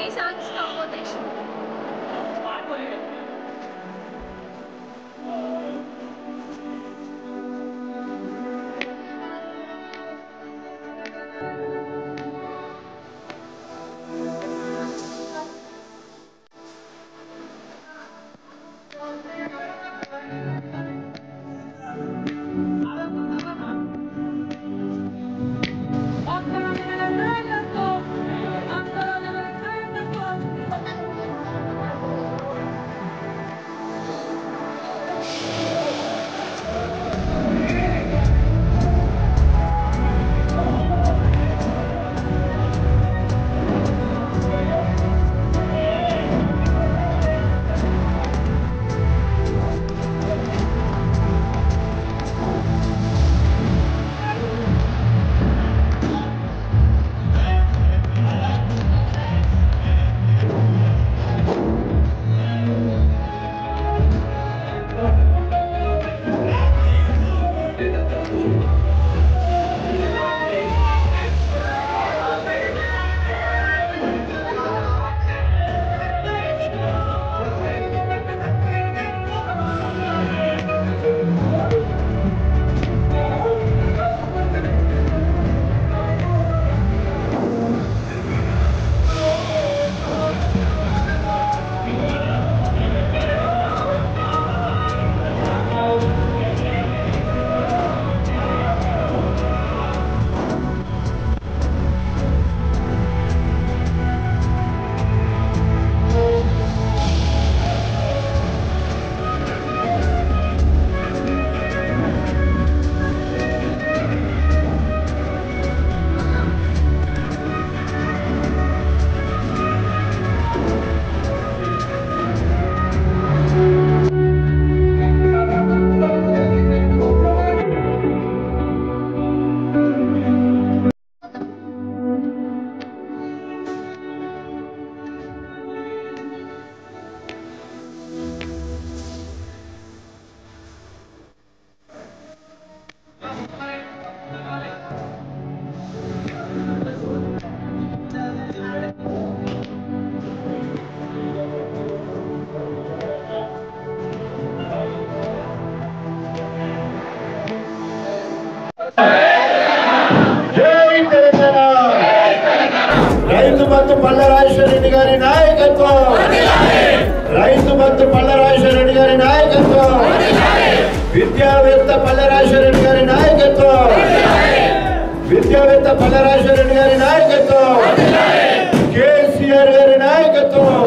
Please stop for this. Rythu Bandhu పల్ల రాజశేఖర రెడ్డి గారి నాయకత్వం, రైతు బంధు పల్ల రాజశేఖర రెడ్డి గారి నాయకత్వం, విద్యావేత్త పల్ల రాజశేఖర రెడ్డి గారి నాయకత్వం, విద్యావేత్త పల్ల రాజశేఖర రెడ్డి గారి నాయకత్వం, కేసీఆర్ గారి నాయకత్వం,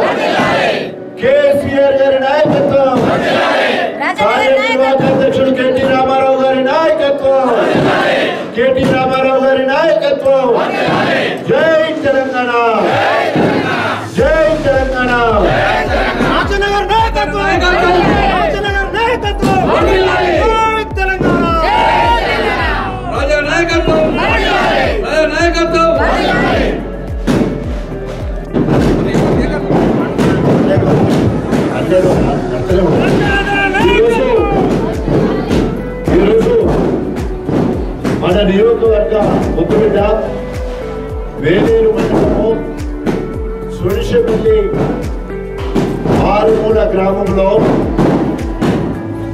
కేసీఆర్ గారి నాయకత్వం, అధ్యక్షుడు కేటీ రామారావు గారి నాయకత్వం, కేటీ రామారావు గారి నాయకత్వం. జై తెలంగాణ, జై తెలంగాణ. రాజనగర్ నాయకత్వం, రాజనగర్ నాయకత్వం, జై తెలంగాణ, రాజా నాయకత్వం, రాజా నాయకత్వం. ఈరోజు మన నియోజకవర్గ ముద్దుబిడ్డ వేలేరు మండలము సుడిషపల్లి ఆరుమూల గ్రామంలో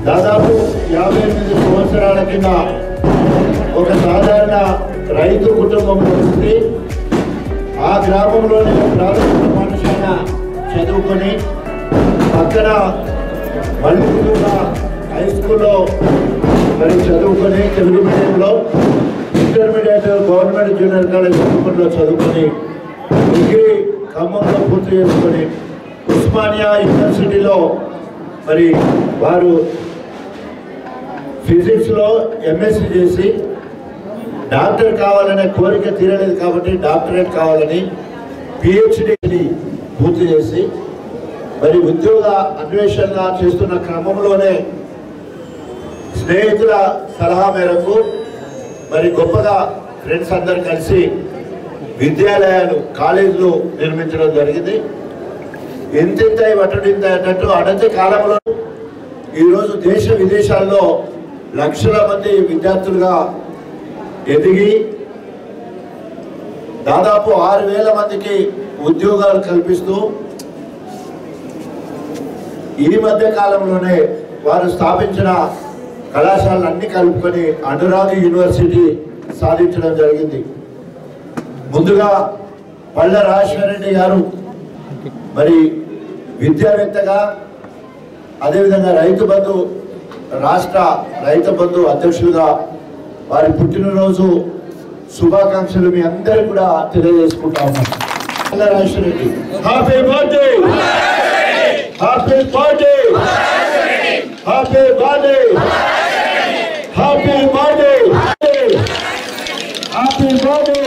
దాదాపు 58 సంవత్సరాల కింద ఒక సాధారణ రైతు కుటుంబం వస్తుంది. ఆ గ్రామంలోని ప్రాథమిక పాఠశాల చదువుకొని పక్కన మల్లిపూల హై స్కూల్లో మరి చదువుకొని తెలుగు మీడియంలో ఇంటర్మీడియట్ గవర్నమెంట్ జూనియర్ కాలేజ్ లో చదువుకొని డిగ్రీ ఖమ్మంలో పూర్తి చేసుకొని ఉస్మానియా యూనివర్సిటీలో మరి వారు ఫిజిక్స్లో ఎంఎస్సీ చేసి డాక్టర్ కావాలనే కోరిక తీరలేదు కాబట్టి డాక్టరేట్ కావాలని పిహెచ్డీని పూర్తి చేసి మరి ఉద్యోగ అన్వేషణ చేస్తున్న క్రమంలోనే స్నేహితుల సలహా మేరకు మరి గొప్పగా ఫ్రెండ్స్ అందరు కలిసి విద్యాలయాలు కాలేజీలు నిర్మించడం జరిగింది. ఎంతెంత వటుడింత అన్నట్టు అనతి కాలంలో ఈరోజు దేశ విదేశాల్లో లక్షల మంది విద్యార్థులుగా ఎదిగి దాదాపు 6,000 మందికి ఉద్యోగాలు కల్పిస్తూ ఈ మధ్య కాలంలోనే వారు స్థాపించిన కళాశాలన్నీ కలుపుకొని అనురాగ్ యూనివర్సిటీ సాధించడం జరిగింది. ముందుగా పళ్ళ రాజశేఖర రెడ్డి గారు మరి విద్యావేత్తగా, అదేవిధంగా రైతు బంధు రాష్ట్ర రైతు బంధు అధ్యక్షులుగా వారి పుట్టినరోజు శుభాకాంక్షలు మీ అందరూ కూడా తెలియజేసుకుంటా ఉన్నాం. పళ్ళ Rajasekhara Reddy happy birthday, happy birthday, happy birthday, happy birthday, happy birthday.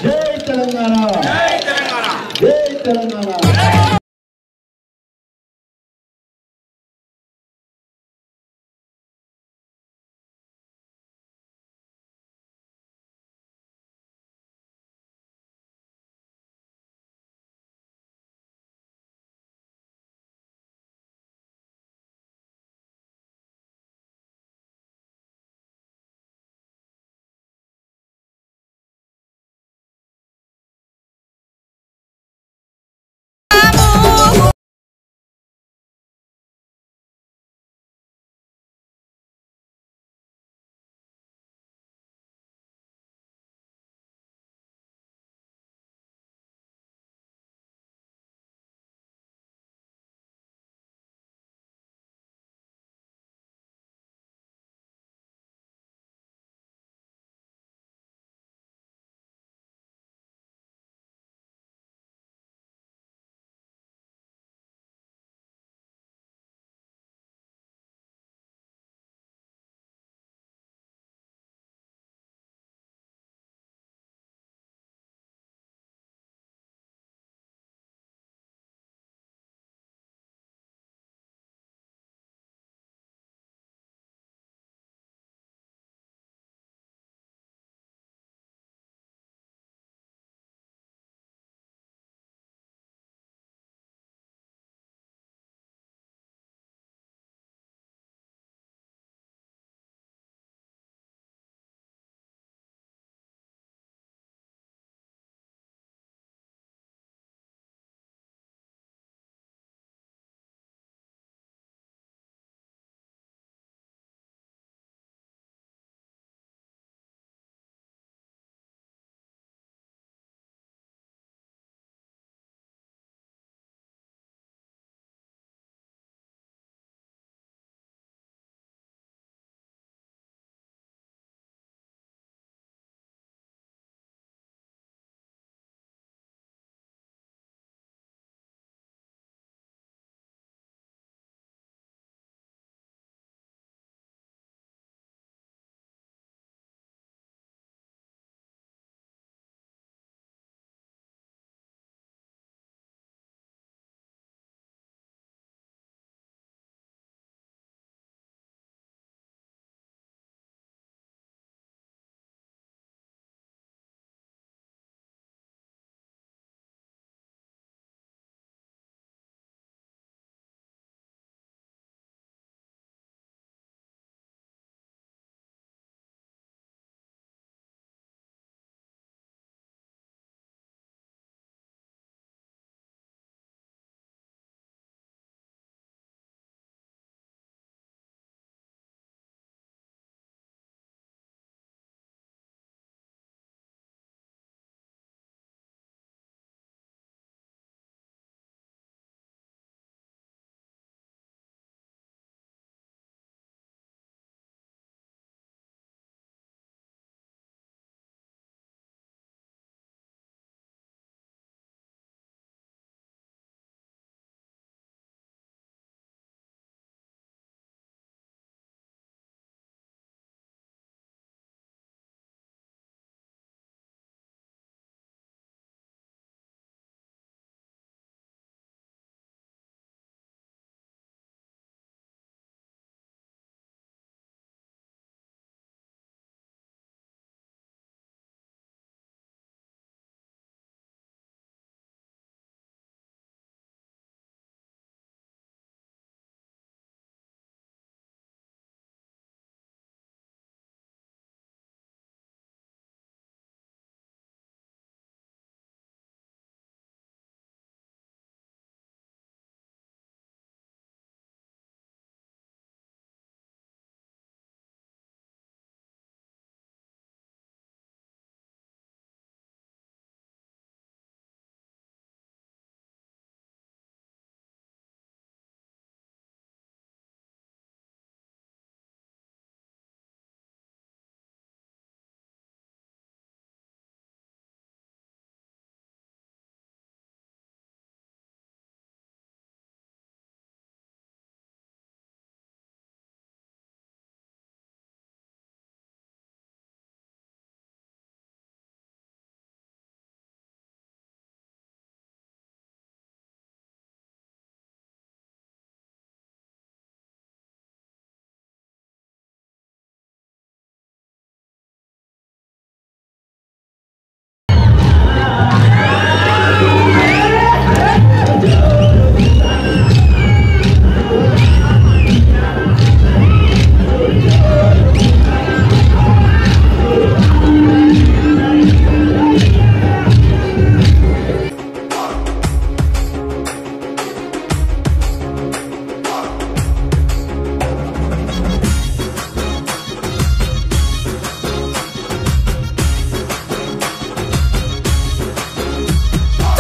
జై తెలంగాణ, జై తెలంగాణ.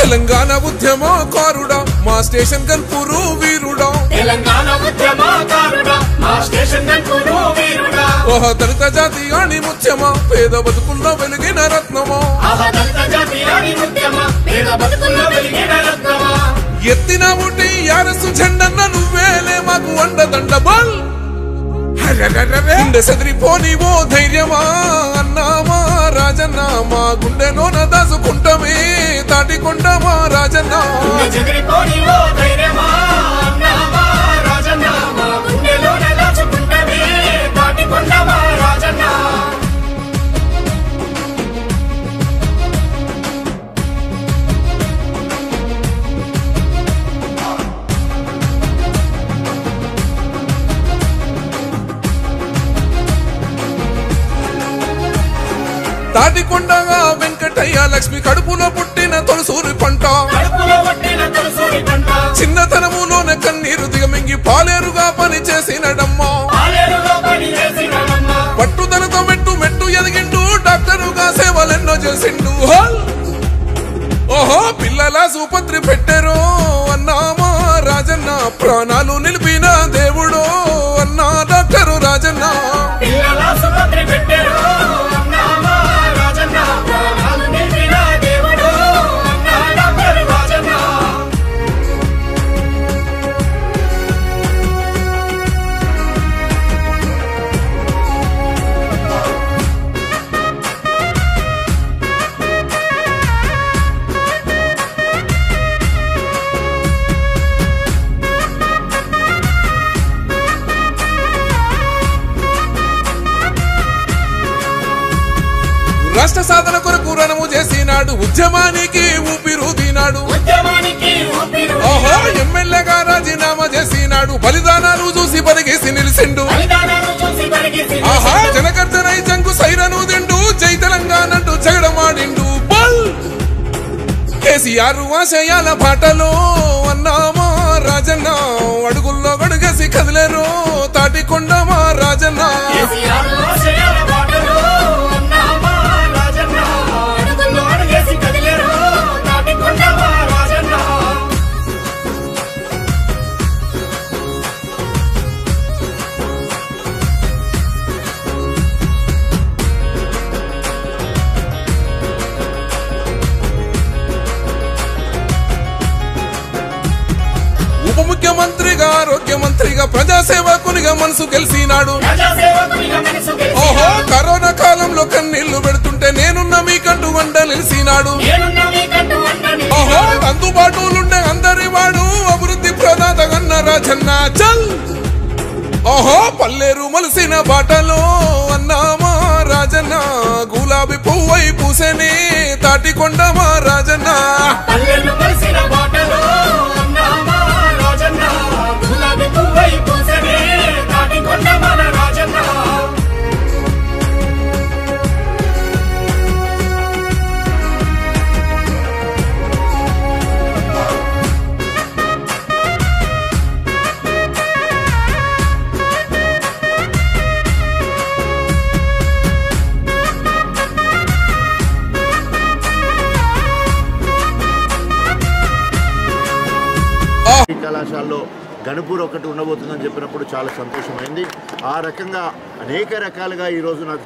తెలంగాణ ఉద్యమకారుడా మా స్టేషన్ గన్పూరు వీరుడా తెలంగాణ ఉద్యమకారుడా మా స్టేషన్ గన్పూరు వీరుడా ఓహ దళిత జాతి అని ముత్యమా పేద బతుకుల్లో వెలిగిన రత్నమా దళిత జాతి అని ముత్యమా పేద బతుకుల్లో వెలిగిన రత్నమా ఎత్తిన ఊటి యారసు జెండన్న నువ్వేలే మాకు అండదండ బల్ గుండె సెదిరిపోని ఓ ధైర్యమా అన్నామా రాజన్న మా గుండెలోన దాచుకుంటమే తాటికొండమా రాజన్న చెదిరిపోని ఓ ధైర్యమా అన్నామా రాజన్న మా గుండెలోన దాచుకుంటమే తాటికొండమా రాజన్న తాటికొండగా వెంకటయ్య లక్ష్మి కడుపులో పుట్టిన తొలసూరి పంట చిన్నతనములోనే కన్నీరు దిగమింగి పాలేరుగా పని చేసినడమ్మా పట్టుదలతో మెట్టు మెట్టు ఎదిగిండు డాక్టరుగా సేవలెన్నో చేసిండు ఓహో పిల్లల సూపత్రి పెట్టారు అన్నామా రాజన్న ప్రాణాలు నిలిపిన దేవుడు అన్నా డాక్టరు రాజన్న రాష్ట్ర సాధన కొరకు రణము చేసినాడు ఉద్యమానికి ఊపిరుదినాడు ఓహో ఎమ్మెల్యేగా రాజీనామా చేసినాడు బలిదానాలు చూసి బలిగేసి నిలిసిండు ఆహా జనగర్జనై జంగు సైరను దిండు జై తెలంగాణ అంటూ జగడమాడిండు బల్ కేసీఆర్ ఆశయాల బాటలో అన్నామా రాజన్న అడుగుల్లో గడుగేసి కదిలేరు తాటికొండమా రాజన్న ఉప ముఖ్యమంత్రిగా ఆరోగ్య మంత్రిగా ప్రజాసేవకునిగా మనసు గెలిచినాడు ఓహో కరోనా కాలంలో కన్నీళ్లు పెడుతుంటే నేనున్న మీకంటూ వంట నిలిచినాడు ఓహో అందుబాటులుండే అందరి వాడు అభివృద్ధి ప్రదాత గన్న రాజన్న చల్ ఓహో పల్లేరు మలిసిన బాటలో అన్నామా రాజన్న గులాబీ పువ్వై పూసెనే తాటికొండమా రాజన్న కళాశాలలో గణపూర్ ఒకటి ఉండబోతుందని చెప్పినప్పుడు చాలా సంతోషమైంది. ఆ రకంగా అనేక రకాలుగా ఈరోజు నాకు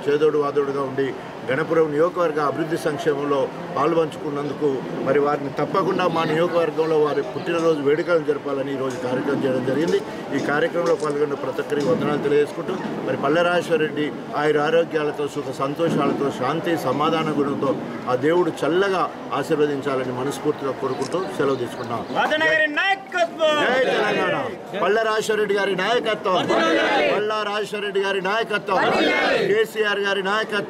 చేదోడు వాదోడుగా ఉండి గణపురం నియోజకవర్గ అభివృద్ధి సంక్షేమంలో పాల్పంచుకున్నందుకు మరి వారిని తప్పకుండా మా నియోజకవర్గంలో వారి పుట్టినరోజు వేడుకలను జరపాలని ఈరోజు కార్యక్రమం చేయడం జరిగింది. ఈ కార్యక్రమంలో పాల్గొన్న ప్రతి ఒక్కరికి వందనాలు తెలియజేసుకుంటూ మరి పల్లె రాజేశ్వరరెడ్డి ఆయన ఆరోగ్యాలతో సుఖ సంతోషాలతో శాంతి సమాధాన గుణంతో ఆ దేవుడు చల్లగా ఆశీర్వదించాలని మనస్ఫూర్తిగా కోరుకుంటూ సెలవు తీసుకున్నాం. జై తెలంగాణ. పల్లె రాజేశ్వరరెడ్డి గారి నాయకత్వం, పల్లా రాజేశ్వరరెడ్డి గారి నాయకత్వం, కేసీఆర్ గారి నాయకత్వం.